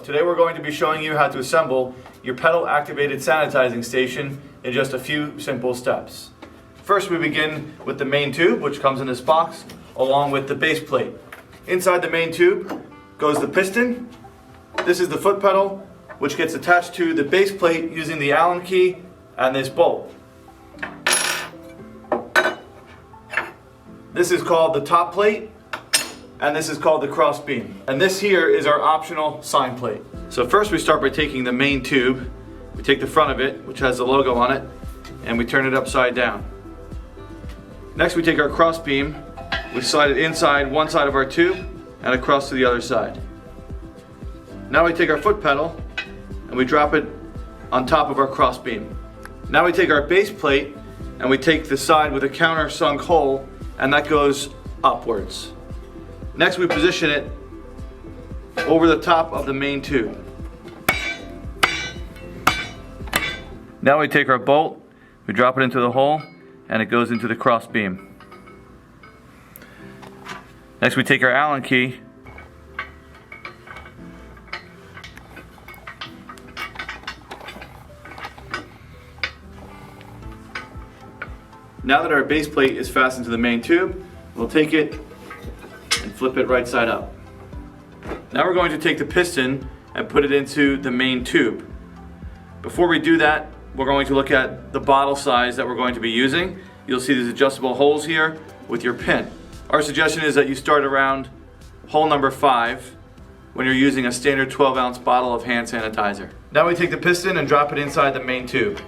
Today we're going to be showing you how to assemble your pedal activated sanitizing station in just a few simple steps. First we begin with the main tube, which comes in this box along with the base plate. Inside the main tube goes the piston. This is the foot pedal, which gets attached to the base plate using the Allen key and this bolt. This is called the top plate, and this is called the cross beam. And this here is our optional sign plate. So first we start by taking the main tube. We take the front of it, which has the logo on it, and we turn it upside down. Next we take our cross beam, we slide it inside one side of our tube and across to the other side. Now we take our foot pedal and we drop it on top of our cross beam. Now we take our base plate and we take the side with a countersunk hole, and that goes upwards. Next we position it over the top of the main tube. Now we take our bolt, we drop it into the hole, and it goes into the cross beam. Next we take our Allen key, now that our base plate is fastened to the main tube, we'll take it and flip it right side up. Now we're going to take the piston and put it into the main tube. Before we do that, we're going to look at the bottle size that we're going to be using. You'll see these adjustable holes here with your pin. Our suggestion is that you start around hole number 5 when you're using a standard 12-ounce bottle of hand sanitizer. Now we take the piston and drop it inside the main tube.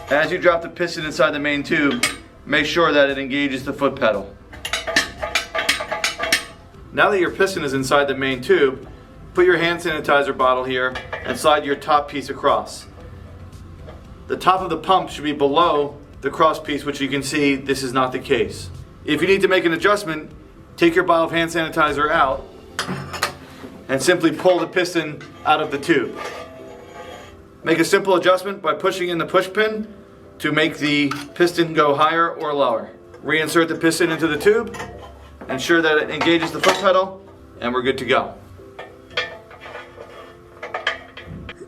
As you drop the piston inside the main tube, make sure that it engages the foot pedal. Now that your piston is inside the main tube, put your hand sanitizer bottle here and slide your top piece across. The top of the pump should be below the cross piece, which you can see this is not the case. If you need to make an adjustment, take your bottle of hand sanitizer out and simply pull the piston out of the tube. Make a simple adjustment by pushing in the push pin to make the piston go higher or lower. Reinsert the piston into the tube, ensure that it engages the foot pedal, and we're good to go.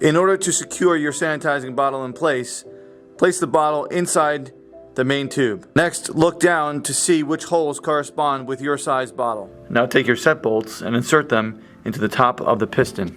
In order to secure your sanitizing bottle in place the bottle inside the main tube. Next, look down to see which holes correspond with your size bottle. Now take your set bolts and insert them into the top of the piston.